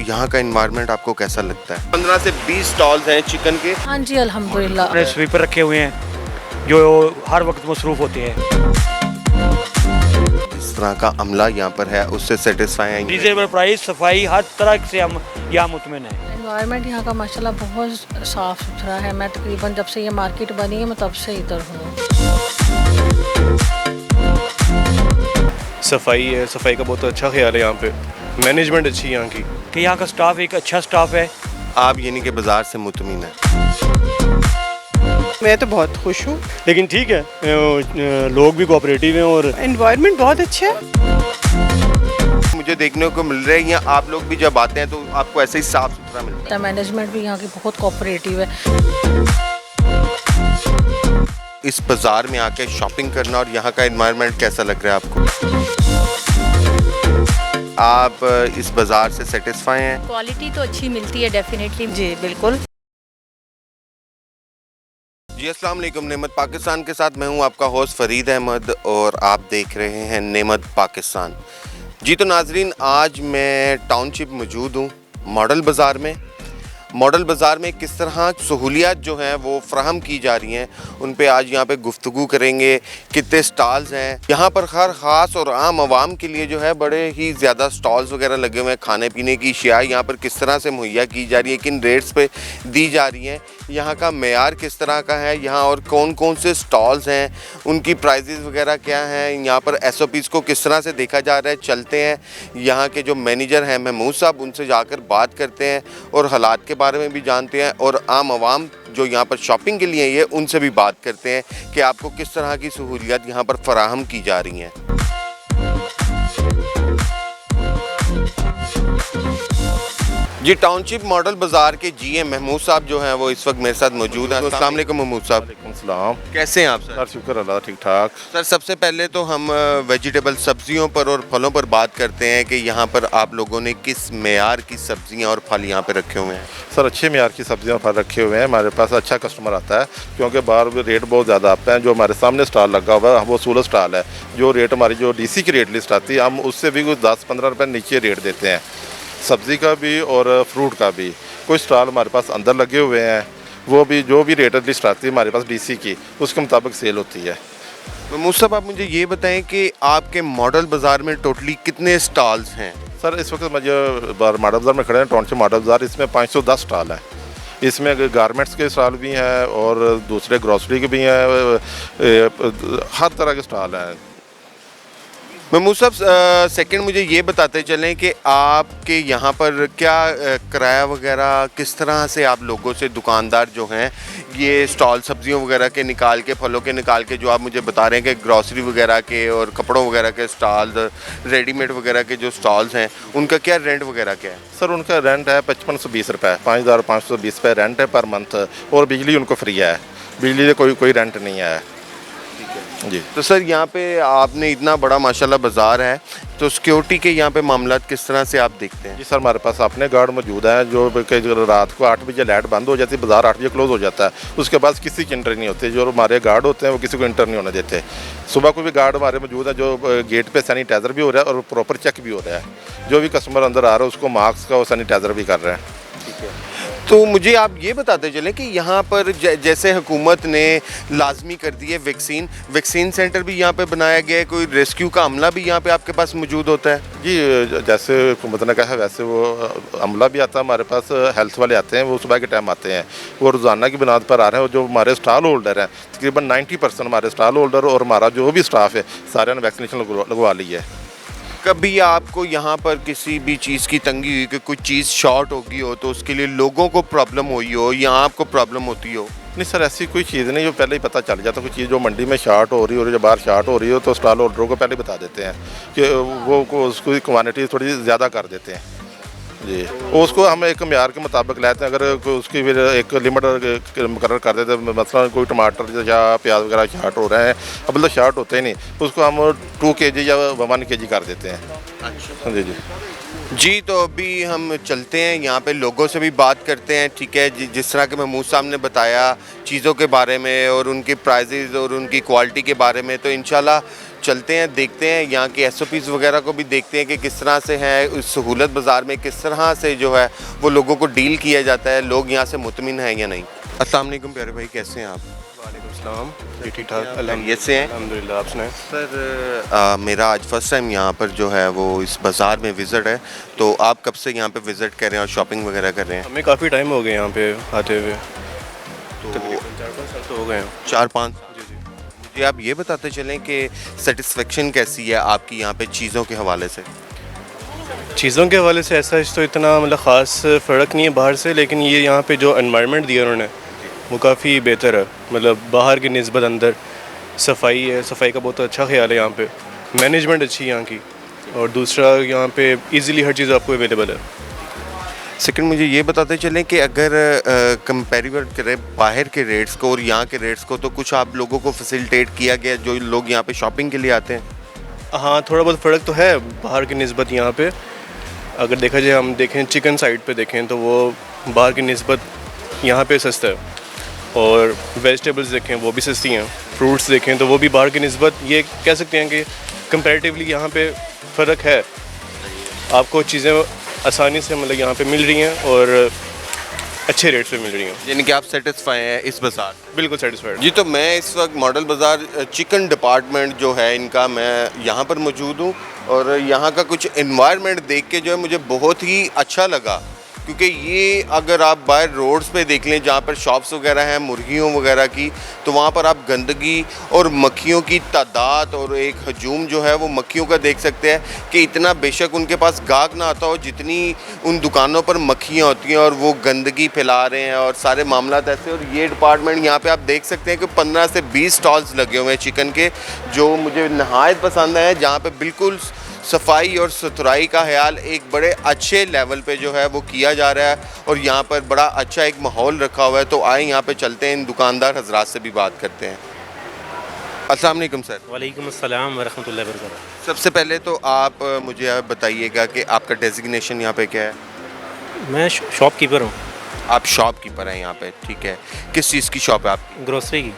यहाँ का एनवायरनमेंट आपको कैसा लगता है? 15 से 20 स्टॉल्स हैं चिकन के। हाँ जी अल्हम्दुलिल्लाह। अपने स्वीपर रखे हुए हैं जो हर वक्त मसरूफ़ होते हैं। इस तरह का अमला यहाँ पर है, उससे सेटिस्फाई हैं? रीजनेबल प्राइस, सफाई, हर तरह से हम यहाँ मुतमिन हैं। एनवायरनमेंट यहाँ का माशाल्लाह बहुत साफ़ सुथरा है। मैं तकरीबन जब से ये मार्केट बनी है मैं तब से इधर हूँ। सफाई है, सफाई का बहुत अच्छा ख्याल है यहाँ पे। मैनेजमेंट अच्छी है यहाँ की कि यहाँ का स्टाफ एक अच्छा स्टाफ है। आप यानी कि बाजार से मुतमिन हैं? मैं तो बहुत खुश हूँ। लेकिन ठीक है, लोग भी कोऑपरेटिव हैं और एनवायरनमेंट बहुत अच्छा है। मुझे देखने को मिल रहा है यहाँ आप लोग भी जब आते हैं तो आपको ऐसे ही साफ सुथरा मिलता है। मैनेजमेंट भी यहाँ की बहुत कोऑपरेटिव है। इस बाजार में आके शॉपिंग करना और यहाँ का एनवायरनमेंट कैसा लग रहा है आपको? आप इस बाजार से सेटिस्फाई हैं? क्वालिटी तो अच्छी मिलती है डेफिनेटली। जी बिल्कुल। जी अस्सलाम वालेकुम। नेमत पाकिस्तान के साथ मैं हूं आपका होस्ट फरीद अहमद और आप देख रहे हैं नेमत पाकिस्तान। जी तो नाजरीन, आज मैं टाउनशिप मौजूद हूं मॉडल बाज़ार में। मॉडल बाज़ार में किस तरह सहूलियात जो हैं वो फ्राहम की जा रही हैं उन पे आज यहाँ पे गुफ्तगू करेंगे। कितने स्टॉल्स हैं यहाँ पर, हर ख़ास और आम आवाम के लिए जो है बड़े ही ज़्यादा स्टॉल्स वगैरह लगे हुए हैं। खाने पीने की अशिया यहाँ पर किस तरह से मुहैया की जा रही है, किन रेट्स पे दी जा रही हैं, यहाँ का मेयार किस तरह का है, यहाँ और कौन कौन से स्टॉल्स हैं, उनकी प्राइजेज़ वगैरह क्या हैं, यहाँ पर SOPs को किस तरह से देखा जा रहा है। चलते हैं यहाँ के जो मैनेजर हैं महमूद साहब, उनसे जाकर बात करते हैं और हालात के बारे में भी जानते हैं और आम आवाम जो यहाँ पर शॉपिंग के लिए ये उनसे भी बात करते हैं कि आपको किस तरह की सहूलियत यहाँ पर फराहम की जा रही हैं। जी टाउनशिप मॉडल बाज़ार के GM महमूद साहब जो हैं वो इस वक्त मेरे साथ मौजूद हैं। अस्सलाम वालेकुम महमूद साहब। सलाम। कैसे हैं आप सर? शुक्र अल्लाह, ठीक ठाक। सर सबसे पहले तो हम वेजिटेबल सब्जियों पर और फलों पर बात करते हैं कि यहाँ पर आप लोगों ने किस मेयार की सब्जियाँ और फल यहाँ पे रखे हुए हैं? सर अच्छे मेयार की सब्जियाँ फल रखे हुए हैं। हमारे पास अच्छा कस्टमर आता है क्योंकि बाहर रेट बहुत ज़्यादा आता है। जो हमारे सामने स्टॉल लगा हुआ है वो 16 स्टॉल है। जो रेट हमारी जो DC की रेट लिस्ट आती है हम उससे भी कुछ 10-15 रुपये नीचे रेट देते हैं, सब्ज़ी का भी और फ्रूट का भी। कुछ स्टॉल हमारे पास अंदर लगे हुए हैं, वो भी जो भी रेट लिस्ट आती है हमारे पास DC की, उसके मुताबिक सेल होती है। महमूद साहब आप मुझे ये बताएं कि आपके मॉडल बाज़ार में टोटली कितने स्टॉल्स हैं? सर इस वक्त मुझे मॉडल बाज़ार में खड़े हैं, टाउनशिप मॉडल बाज़ार। इसमें 510 स्टॉल हैं। इसमें गारमेंट्स के स्टॉल भी हैं और दूसरे ग्रॉसरी के भी हैं, हर तरह के स्टॉल हैं। महमूद साहब सेकंड मुझे ये बताते चलें कि आपके यहाँ पर क्या किराया वगैरह किस तरह से आप लोगों से दुकानदार जो हैं ये स्टॉल सब्जियों वगैरह के निकाल के, फलों के निकाल के, जो आप मुझे बता रहे हैं कि ग्रॉसरी वगैरह के और कपड़ों वगैरह के स्टॉल्स, रेडीमेड वगैरह के जो स्टॉल्स हैं उनका क्या रेंट वगैरह क्या है? सर उनका रेंट है 5520 रुपये, 5520 रुपये रेंट है पर मंथ। और बिजली उनको फ्री है, बिजली से कोई रेंट नहीं है। जी तो सर यहाँ पे आपने इतना बड़ा माशाल्लाह बाज़ार है तो सिक्योरिटी के यहाँ पे मामला किस तरह से आप देखते हैं? जी सर हमारे पास अपने गार्ड मौजूद हैं जो रात को 8 बजे लाइट बंद हो जाती है, बाज़ार 8 बजे क्लोज़ हो जाता है, उसके बाद किसी की एंट्री नहीं होती। जो हमारे गार्ड होते हैं वो किसी को एंटर नहीं होने देते। सुबह को भी गार्ड हमारे मौजूद है जो गेट पे सैनिटाइज़र भी हो रहा है और प्रॉपर चेक भी हो रहा है। जो भी कस्टमर अंदर आ रहा है उसको मास्क का और सैनिटाइज़र भी कर रहे हैं। ठीक है, तो मुझे आप ये बताते चलें कि यहाँ पर जैसे हुकूमत ने लाजमी कर दी है वैक्सीन सेंटर भी यहाँ पे बनाया गया है, कोई रेस्क्यू का अमला भी यहाँ पे आपके पास मौजूद होता है? जी जैसे हुकूमत ने कहा है वैसे वो अमला भी आता है हमारे पास। हेल्थ वाले आते हैं, वो सुबह के टाइम आते हैं, वो रोज़ाना की बुनियाद पर आ रहे हैं। जो हमारे स्टॉल होल्डर हैं तकरीबन 90% हमारे स्टॉल होल्डर और हमारा जो भी स्टाफ है सारे ने वैक्सीनेशन लगवा ली है। कभी आपको यहाँ पर किसी भी चीज़ की तंगी हुई कि कुछ चीज़ शॉर्ट होगी हो तो उसके लिए लोगों को प्रॉब्लम हुई हो या आपको प्रॉब्लम होती हो? नहीं सर ऐसी कोई चीज़ नहीं, जो पहले ही पता चल जाता। कोई चीज़ जो मंडी में शार्ट हो रही हो या बाहर शार्ट हो रही हो तो स्टॉल होल्डरों को पहले बता देते हैं कि वो उसकी क्वांटिटी थोड़ी ज़्यादा कर देते हैं। जी उसको हम एक म्यार के मुताबिक लाते हैं। अगर उसकी फिर एक लिमिट मुकर्रर कर देते हैं, मसलन कोई टमाटर या प्याज वगैरह शार्ट हो रहे हैं, अब मतलब शार्ट होते ही नहीं, उसको हम 2 kg या 1 kg कर देते हैं। अच्छा जी जी तो अभी हम चलते हैं यहाँ पे लोगों से भी बात करते हैं। ठीक है, जिस तरह के महमूद साहब ने बताया चीज़ों के बारे में और उनकी प्राइजेज़ और उनकी क्वालिटी के बारे में, तो इंशाल्लाह चलते हैं, देखते हैं यहाँ के SOPs वगैरह को भी देखते हैं कि किस तरह से है इस सहूलत बाज़ार में, किस तरह से जो है वो लोगों को डील किया जाता है, लोग यहाँ से मुतमिन हैं या नहीं। अस्सलाम वालेकुम प्यारे भाई, कैसे हैं आप? वालेकुम सलाम जी, ठीक ठाक खैरियत से हैं? अल्हम्दुलिल्लाह। आप सुनाएं? सर मेरा आज फर्स्ट टाइम यहाँ पर जो है वो इस बाज़ार में विज़िट है, तो आप कब से यहाँ पे विज़िट कर रहे हैं और शॉपिंग वगैरह कर रहे हैं? हमें काफ़ी टाइम हो गए यहाँ पे आते हुए, तो तकरीबन 4-5 साल तो हो गए हैं। 4-5। जी जी। मुझे आप ये बताते चलें कि सेटिस्फेक्शन कैसी है आपकी यहाँ पे चीज़ों के हवाले से? चीज़ों के हवाले से ऐसा तो इतना मतलब ख़ास फ़र्क नहीं है बाहर से, लेकिन ये यहाँ पे जो एनवायरनमेंट दिया उन्होंने वो काफ़ी बेहतर है। मतलब बाहर की निस्बत अंदर सफाई है, सफाई का बहुत अच्छा ख्याल है यहाँ पे, मैनेजमेंट अच्छी है यहाँ की, और दूसरा यहाँ पे इजीली हर चीज़ आपको अवेलेबल है। सेकंड, मुझे ये बताते चलें कि अगर कंपेरिजन करें बाहर के रेट्स को और यहाँ के रेट्स को, तो कुछ आप लोगों को फैसिलिटेट किया गया जो लोग यहाँ पे शॉपिंग के लिए आते हैं? हाँ, थोड़ा बहुत फ़र्क तो है बाहर की निस्बत यहाँ पे। अगर देखा जाए, हम देखें चिकन साइड पे देखें तो वो बाहर की निस्बत यहाँ पे सस्ता है, और वेजिटेबल्स देखें वो भी सस्ती हैं, फ्रूट्स देखें तो वो भी बाहर की निस्बत ये कह सकते हैं कि कंपैरेटिवली यहाँ पे फ़र्क है। आपको चीज़ें आसानी से मतलब यहाँ पे मिल रही हैं और अच्छे रेट पे मिल रही हैं। यानी कि आप सेटिस्फाई हैं इस बाज़ार? बिल्कुल सेटिस्फाइड जी, तो मैं इस वक्त मॉडल बाज़ार चिकन डिपार्टमेंट जो है इनका, मैं यहाँ पर मौजूद हूँ और यहाँ का कुछ एनवायरनमेंट देख के जो है मुझे बहुत ही अच्छा लगा, क्योंकि ये अगर आप बाहर रोड्स पे देख लें जहाँ पर शॉप्स वगैरह हैं मुर्गियों वगैरह की, तो वहाँ पर आप गंदगी और मक्खियों की तादाद और एक हजूम जो है वो मक्खियों का देख सकते हैं कि इतना, बेशक उनके पास गाहक ना आता हो, जितनी उन दुकानों पर मक्खियाँ होती हैं और वो गंदगी फैला रहे हैं और सारे मामला ऐसे। और ये डिपार्टमेंट यहाँ पर आप देख सकते हैं कि 15 से 20 स्टॉल्स लगे हुए हैं चिकन के, जो मुझे नहायत पसंद है, जहाँ पर बिल्कुल सफाई और सुथराई का ख्याल एक बड़े अच्छे लेवल पे जो है वो किया जा रहा है और यहाँ पर बड़ा अच्छा एक माहौल रखा हुआ है। तो आए यहाँ पे चलते हैं, इन दुकानदार हजरात से भी बात करते हैं। अस्सलाम वालेकुम सर। वालेकुम अस्सलाम वरहमतुल्लाहि वबरकातुहू। सबसे पहले तो आप मुझे आप बताइएगा कि आपका डेजिग्नेशन यहाँ पे क्या है? मैं शॉपकीपर हूँ। आप शॉपकीपर हैं यहाँ पे, ठीक है। किस चीज़ की शॉप है आपकी? ग्रोसरी की।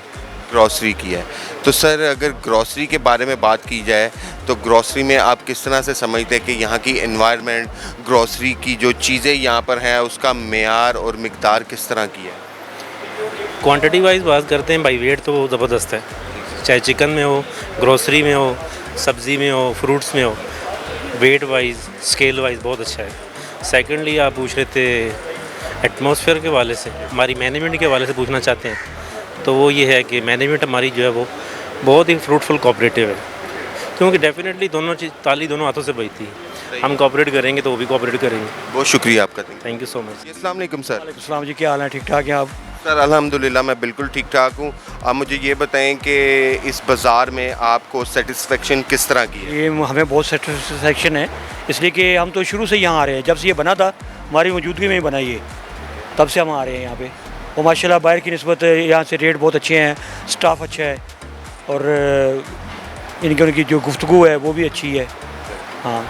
ग्रॉसरी की है। तो सर अगर ग्रॉसरी के बारे में बात की जाए तो ग्रॉसरी में आप किस तरह से समझते हैं कि यहाँ की एनवायरनमेंट, ग्रॉसरी की जो चीज़ें यहाँ पर हैं उसका मेयार और मिकदार किस तरह की है? क्वांटिटी वाइज बात करते हैं, बाई वेट तो ज़बरदस्त है, चाहे चिकन में हो, ग्रोसरी में हो, सब्ज़ी में हो, फ्रूट्स में हो, वेट वाइज स्केल वाइज बहुत अच्छा है। सेकेंडली आप पूछ रहे थे एटमॉस्फेयर के हवाले से, हमारी मैनेजमेंट के हवाले से पूछना चाहते हैं, तो वो ये है कि मैनेजमेंट हमारी जो है वो बहुत ही फ्रूटफुल कोऑपरेटिव है, क्योंकि डेफिनेटली दोनों चीज़ ताली दोनों हाथों से बजती है। हम कोऑपरेट करेंगे तो वो भी कोऑपरेट करेंगे। बहुत शुक्रिया आपका। Thank you so much. अस्सलाम वालेकुम सर। अस्सलाम जी, क्या हाल है? ठीक ठाक हैं आप? सर अल्हम्दुलिल्लाह मैं बिल्कुल ठीक ठाक हूँ। आप मुझे ये बताएं कि इस बाज़ार में आपको सेटिस्फेक्शन किस तरह की है? ये हमें बहुत सेटिस्फेक्शन है, इसलिए कि हम तो शुरू से यहाँ आ रहे हैं, जब से ये बना था हमारी मौजूदगी में ही बना ये, तब से हम आ रहे हैं यहाँ पे। और माशाल्लाह बाहर की निस्बत यहाँ से रेट बहुत अच्छे हैं, स्टाफ अच्छा है और उनकी जो गुफ्तगू है वो भी अच्छी है। हाँ,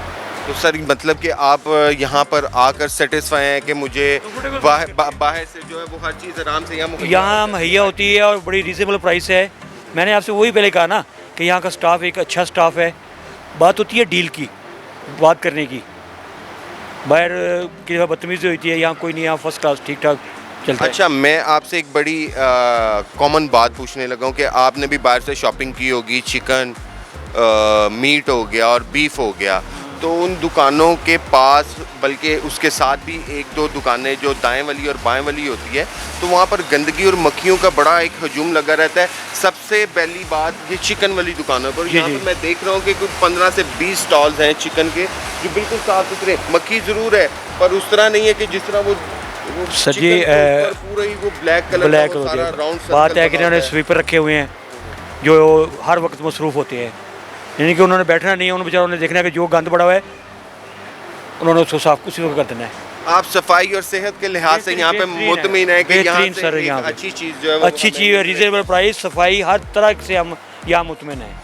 तो सर मतलब कि आप यहाँ पर आकर सेटिस्फाई हैं कि मुझे बाहर से जो है वो हर चीज़ आराम से यहाँ मुहैया होती है और बड़ी रीज़नेबल प्राइस है। मैंने आपसे वही पहले कहा ना कि यहाँ का स्टाफ एक अच्छा स्टाफ है। बात होती है डील की, बात करने की, बाहर की बदतमीज़ी होती है, यहाँ कोई नहीं, यहाँ फर्स्ट क्लास ठीक ठाक चलता है। अच्छा, मैं आपसे एक बड़ी कॉमन बात पूछने लगा हूँ कि आपने भी बाहर से शॉपिंग की होगी, चिकन, मीट हो गया और बीफ हो गया, तो उन दुकानों के पास बल्कि उसके साथ भी एक दो दुकानें जो दाएं वाली और बाएं वाली होती है, तो वहाँ पर गंदगी और मक्खियों का बड़ा एक हजूम लगा रहता है। सबसे पहली बात ये चिकन वाली दुकानों पर, यहाँ पर मैं देख रहा हूँ कि कुछ 15 से 20 स्टॉल्स हैं चिकन के जो बिल्कुल साफ सुथरे, मक्खी ज़रूर है पर उस तरह नहीं है कि जिस तरह वो सर जी पूरा ही वो ब्लैक कलर का राउंड बात है कि इन्होंने स्वीपर रखे हुए हैं जो हर वक्त मसरूफ़ होते हैं, यानी कि उन्होंने बैठना नहीं है, उन बेचारों ने देखना है कि जो गंद पड़ा हुआ है उन्होंने उसको साफ उसी वक्त कर देना है। आप सफाई और सेहत के लिहाज से यहाँ पे मुतमिन है कि यहाँ से सर यहाँ अच्छी चीज़ जो है अच्छी चीज़ है, रीजनेबल प्राइस, सफाई, हर तरह से हम यहाँ मुतमिन हैं।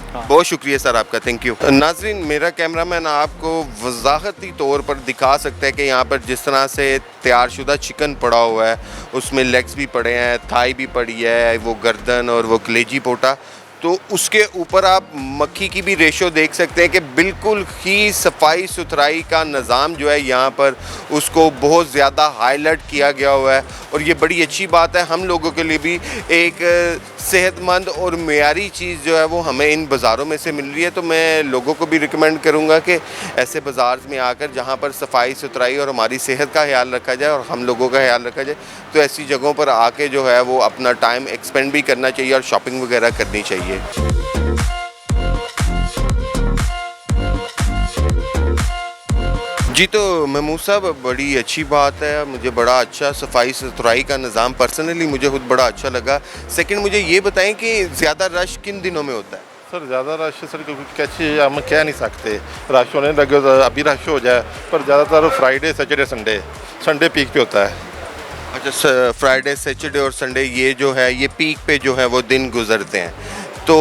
बहुत शुक्रिया सर आपका, थैंक यू। नाज़रीन, मेरा कैमरामैन आपको वजाहती तौर पर दिखा सकता है कि यहाँ पर जिस तरह से तैयारशुदा चिकन पड़ा हुआ है, उसमें लेग्स भी पड़े हैं, थाई भी पड़ी है, वो गर्दन और वो कलेजी पोटा, तो उसके ऊपर आप मक्खी की भी रेशो देख सकते हैं कि बिल्कुल ही सफाई सुथराई का निज़ाम जो है यहाँ पर उसको बहुत ज़्यादा हाईलाइट किया गया हुआ है। और ये बड़ी अच्छी बात है, हम लोगों के लिए भी एक सेहतमंद और मेयारी चीज़ जो है वो हमें इन बाज़ारों में से मिल रही है। तो मैं लोगों को भी रिकमेंड करूँगा कि ऐसे बाज़ार में आकर जहाँ पर सफाई सुथराई और हमारी सेहत का ख्याल रखा जाए और हम लोगों का ख्याल रखा जाए, तो ऐसी जगहों पर आके जो है वो अपना टाइम एक्सपेंड भी करना चाहिए और शॉपिंग वगैरह करनी चाहिए। जी, तो महमूद साहब बड़ी अच्छी बात है, मुझे बड़ा अच्छा सफाई सुथराई का निज़ाम पर्सनली मुझे खुद बड़ा अच्छा लगा। सेकंड, मुझे ये बताएं कि ज़्यादा रश किन दिनों में होता है? सर ज़्यादा रश सर कैसे हम कह नहीं सकते, रश होने लगे तो अभी रश हो जाए, पर ज़्यादातर फ्राइडे सैटरडे संडे पीक पे होता है। अच्छा, फ्राइडे सैटरडे और संडे ये जो है ये पीक पे जो है वो दिन गुजरते हैं। तो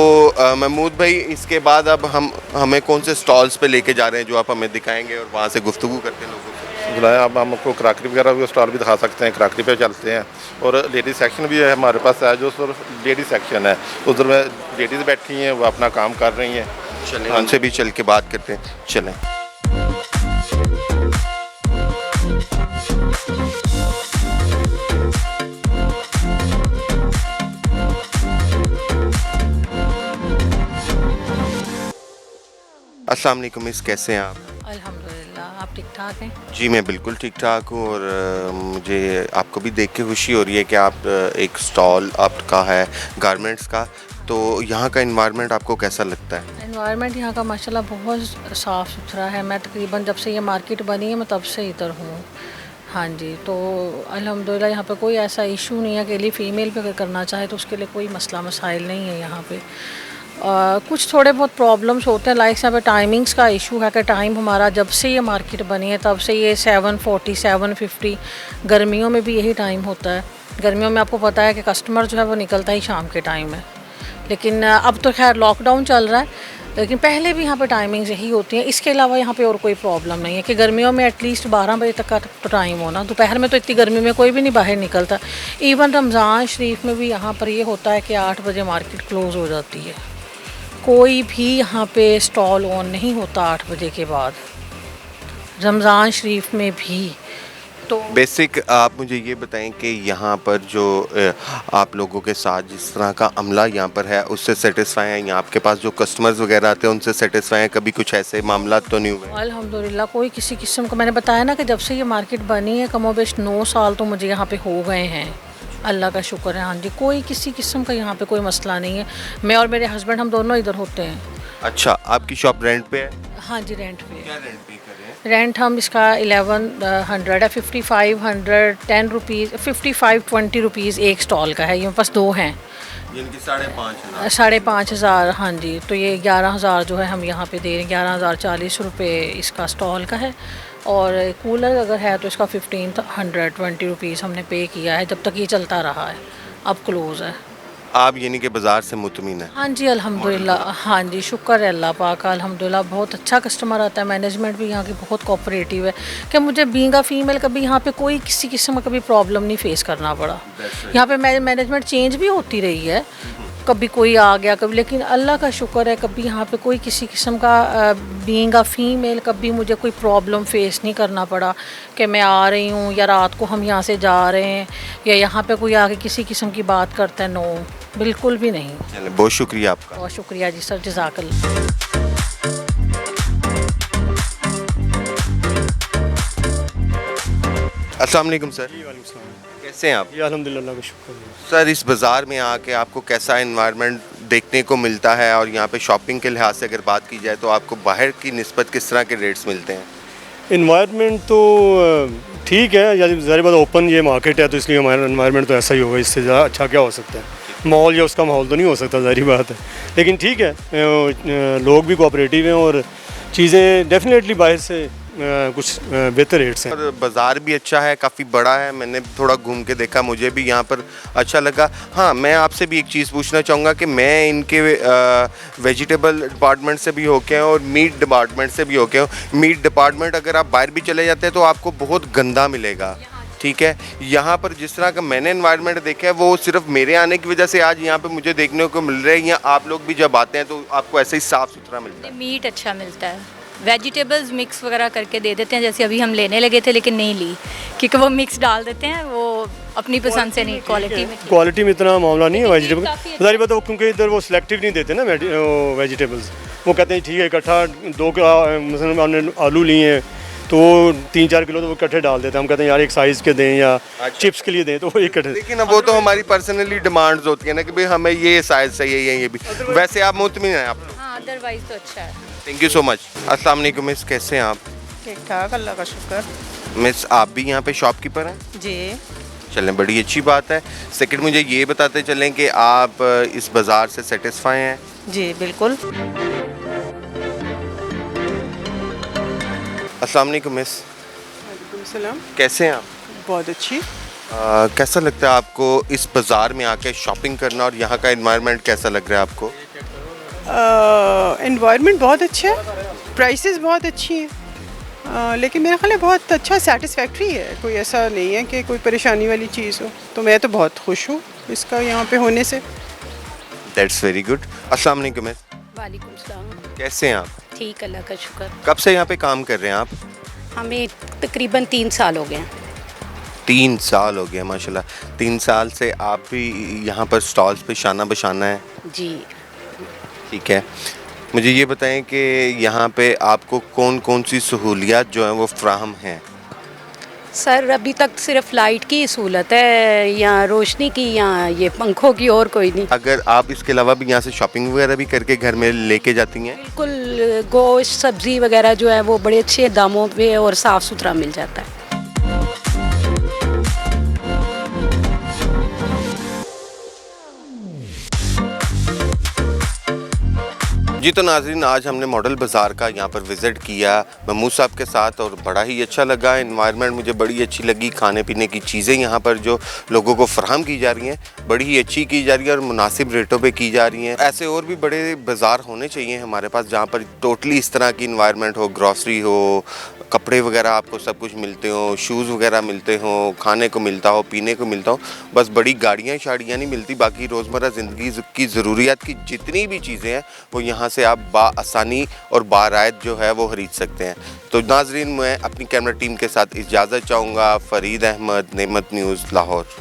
महमूद भाई, इसके बाद अब हमें कौन से स्टॉल्स पे लेके जा रहे हैं जो आप हमें दिखाएंगे और वहाँ से गुफ्तगू करते हैं लोगों से? बुलाएं, अब हम आपको क्राकरी वगैरह भी स्टॉल भी दिखा सकते हैं, क्राकरी पे चलते हैं। और लेडीज सेक्शन भी है हमारे पास है, जो सर लेडीज सेक्शन है उधर में लेडीज़ बैठी हैं, वो अपना काम कर रही हैं। चलें उनसे भी चल के बात करते हैं, चलें। अस्सलाम वालेकुम मिस, कैसे हैं आप? अल्हम्दुलिल्लाह, आप ठीक ठाक हैं? जी, मैं बिल्कुल ठीक ठाक हूँ। और मुझे आपको भी देख के खुशी हो रही है कि आप एक स्टॉल आपका है गारमेंट्स का, तो यहाँ का इन्वायरमेंट आपको कैसा लगता है? एनवायरनमेंट यहाँ का माशाल्लाह बहुत साफ़ सुथरा है। मैं तकरीबन जब से ये मार्केट बनी है मैं तब से इधर हूँ। हाँ जी, तो अल्हम्दुलिल्लाह यहाँ पे कोई ऐसा इशू नहीं है कि अकेली फ़ीमेल पे अगर करना चाहे तो उसके लिए कोई मसला मसाइल नहीं है यहाँ पे। कुछ थोड़े बहुत प्रॉब्लम्स होते हैं, लाइक यहाँ पे टाइमिंग्स का इशू है कि टाइम हमारा जब से ये मार्केट बनी है तब से ये 7:40 7:50, गर्मियों में भी यही टाइम होता है। गर्मियों में आपको पता है कि कस्टमर जो है वो निकलता ही शाम के टाइम है, लेकिन अब तो खैर लॉकडाउन चल रहा है, लेकिन पहले भी यहाँ पे टाइमिंग्स यही होती हैं। इसके अलावा यहाँ पे और कोई प्रॉब्लम नहीं है कि गर्मियों में एटलीस्ट 12 बजे तक का तो टाइम होना। दोपहर में तो इतनी गर्मी में कोई भी नहीं बाहर निकलता। इवन रमज़ान शरीफ में भी यहाँ पर ये होता है कि 8 बजे मार्केट क्लोज़ हो जाती है। कोई भी यहाँ पे स्टॉल ऑन नहीं होता 8 बजे के बाद, रमज़ान शरीफ में भी। तो बेसिक आप मुझे ये बताएं कि यहाँ पर जो आप लोगों के साथ जिस तरह का अमला यहाँ पर है उससे सेटिस्फाई हैं, यहाँ आपके पास जो कस्टमर्स वगैरह आते हैं उनसे सेटिस्फाई हैं? कभी कुछ ऐसे मामला तो नहीं हुए? अल्हम्दुलिल्लाह कोई किसी किस्म का, मैंने बताया ना कि जब से ये मार्केट बनी है कमोबेश 9 साल तो मुझे यहाँ पे हो गए हैं, अल्लाह का शुक्र है। हाँ जी, कोई किसी किस्म का यहाँ पे कोई मसला नहीं है। मैं और मेरे हस्बैंड हम दोनों इधर होते हैं। अच्छा, आपकी शॉप रेंट पे है? हाँ जी, रेंट पे। क्या रेंट पे कर रहे हैं? रेंट हम इसका 1100 है, 5510 रुपीज़, 5520 रुपीज़ एक स्टॉल का है। ये बस 2 हैं, जिनकी 5,500। 5,500। हाँ जी, तो ये 11,000 जो है हम यहाँ पे दे रहे हैं। 11,040 रुपये इसका स्टॉल का है। और कूलर अगर है तो इसका 1520 रुपीज़ हमने पे किया है, जब तक ये चलता रहा है। अब क्लोज़ है। आप यानी कि बाज़ार से मुतमिन है? हाँ जी, अल्हम्दुलिल्लाह। हाँ जी, शुक्र है अल्लाह पाक का, अल्हम्दुलिल्लाह बहुत अच्छा कस्टमर आता है। मैनेजमेंट भी यहाँ की बहुत कोऑपरेटिव है कि मुझे बीइंग अ फीमेल कभी यहाँ पे कोई किसी किस्म का कभी प्रॉब्लम नहीं फेस करना पड़ा। यहाँ पे मैनेजमेंट चेंज भी होती रही है, कभी कोई आ गया कभी, लेकिन अल्लाह का शुक्र है कभी यहाँ पे कोई किसी किस्म का बीइंग अ फीमेल कभी मुझे कोई प्रॉब्लम फेस नहीं करना पड़ा कि मैं आ रही हूँ या रात को हम यहाँ से जा रहे हैं या यहाँ पे कोई आके किसी किस्म की बात करता है। नो, बिल्कुल भी नहीं। चलिए, बहुत शुक्रिया आपका। बहुत शुक्रिया जी सर, जज़ाकल्लाह। अस्सलाम वालेकुम सर, कैसे हैं आप? जी अल्हम्दुलिल्लाह का शुक्र है। सर, इस बाज़ार में आके आपको कैसा इन्वायरमेंट देखने को मिलता है और यहाँ पे शॉपिंग के लिहाज से अगर बात की जाए तो आपको बाहर की निस्बत किस तरह के रेट्स मिलते हैं? इन्वायरमेंट तो ठीक है, या ज़ाहिर बात ओपन ये मार्केट है तो इसलिए हमारा इन्वायरमेंट तो ऐसा ही होगा, इससे ज़्यादा अच्छा क्या हो सकता है। माहौल या उसका माहौल तो नहीं हो सकता, ज़ाहिर बात है, लेकिन ठीक है, लोग भी कोऑपरेटिव हैं और चीज़ें डेफिनेटली बाहर से कुछ बेहतर रेट्स हैं। और बाज़ार भी अच्छा है, काफ़ी बड़ा है, मैंने थोड़ा घूम के देखा, मुझे भी यहाँ पर अच्छा लगा। हाँ, मैं आपसे भी एक चीज़ पूछना चाहूँगा कि मैं इनके वेजिटेबल डिपार्टमेंट से भी होके आया और मीट डिपार्टमेंट से भी होके आया। मीट डिपार्टमेंट अगर आप बाहर भी चले जाते हैं तो आपको बहुत गंदा मिलेगा। ठीक है। यहाँ पर जिस तरह का मैंने एनवायरनमेंट देखा है वो सिर्फ मेरे आने की वजह से आज यहाँ पे मुझे देखने को मिल रहा है, या आप लोग भी जब आते हैं तो आपको ऐसे ही साफ़ सुथरा मिलता है? मीट अच्छा मिलता है, वेजिटेबल्स मिक्स वगैरह करके दे देते हैं, जैसे अभी हम लेने लगे थे लेकिन नहीं ली क्योंकि वो मिक्स डाल देते हैं, वो अपनी पसंद से नहीं, क्वालिटी में इतना मामला नहीं है वेजिटेबल, काफ़ी अच्छा। सारी बात है, क्योंकि इधर वो सिलेक्टिव नहीं देते ना वेजिटेबल्स। वो कहते हैं ठीक है इकट्ठा 2 मतलब हमने आलू लिए हैं तो 3-4 किलो तो वो इकट्ठे डाल देते हैं। हम कहते हैं यार एक साइज़ के दें या चिप्स के लिए दें तो वो इकट्ठे। लेकिन अब वो तो हमारी पर्सनली डिमांड्स होती है ना कि भाई हमें ये साइज चाहिए या ये भी। वैसे आप मुतमिन हैं आप? हाँ, अदरवाइज तो अच्छा है। Thank you so much. अस्सलाम वालेकुम मिस, कैसे हैं आप? ठीक ठाक, अल्लाह का शुक्र। मिस आप भी यहाँ पे शॉपकीपर हैं? जी चलें, बड़ी अच्छी बात है। सेकंड मुझे ये बताते चलें कि आप इस बाज़ार से सेटिस्फाई हैं? जी बिल्कुल। अस्सलाम वालेकुम मिस, सलाम। कैसे हैं आप? बहुत अच्छी। कैसा लगता है आपको इस बाज़ार में आके शॉपिंग करना, और यहाँ का एनवायरनमेंट कैसा लग रहा है आपको? एनवायरनमेंट बहुत अच्छा है, प्राइसेस बहुत अच्छी हैं, लेकिन मेरा ख्याल है बहुत अच्छा सेटिस्फैक्ट्री है, कोई ऐसा नहीं है कि कोई परेशानी वाली चीज़ हो। तो मैं तो बहुत खुश हूँ इसका यहाँ पे होने से। That's very good. अस्सलाम वालेकुम मिस, वालेकुम सलाम। कैसे हैं आप? ठीक, अल्लाह का शुक्र। कब से यहाँ पे काम कर रहे हैं आप? हमें तकरीबन 3 साल हो गए हैं। 3 साल हो गए माशाल्लाह। 3 साल से आप भी यहाँ पर स्टॉल्स पे शाना बशाना है? जी। ठीक है, मुझे ये बताएं कि यहाँ पे आपको कौन कौन सी सहूलियात जो हैं वो फ्राहम हैं? सर अभी तक सिर्फ लाइट की सहूलत है, या रोशनी की, या ये पंखों की, और कोई नहीं। अगर आप इसके अलावा भी यहाँ से शॉपिंग वगैरह भी करके घर में लेके जाती हैं? बिल्कुल, गोश्त सब्ज़ी वगैरह जो है वो बड़े अच्छे दामों पे और साफ़ सुथरा मिल जाता है। जी तो नाज़रीन, आज हमने मॉडल बाज़ार का यहाँ पर विज़िट किया महमूद साहब के साथ, और बड़ा ही अच्छा लगा। एनवायरनमेंट मुझे बड़ी अच्छी लगी, खाने पीने की चीज़ें यहाँ पर जो लोगों को फराहम की जा रही हैं बड़ी ही अच्छी की जा रही है और मुनासिब रेटों पे की जा रही हैं। ऐसे और भी बड़े बाज़ार होने चाहिए हमारे पास जहाँ पर टोटली इस तरह की इन्वायरमेंट हो, ग्रॉसरी हो, कपड़े वगैरह आपको सब कुछ मिलते हो, शूज़ वगैरह मिलते हो, खाने को मिलता हो, पीने को मिलता हो। बस बड़ी गाड़ियाँ शाड़ियाँ नहीं मिलती, बाकी रोज़मर्रा ज़िंदगी की ज़रूरियात की जितनी भी चीज़ें हैं वो यहाँ से आप बाआसानी और बारायत जो है वो ख़रीद सकते हैं। तो नाज़रीन, मैं अपनी कैमरा टीम के साथ इजाज़त चाहूँगा। फ़रीद अहमद, नेमत न्यूज़, लाहौर।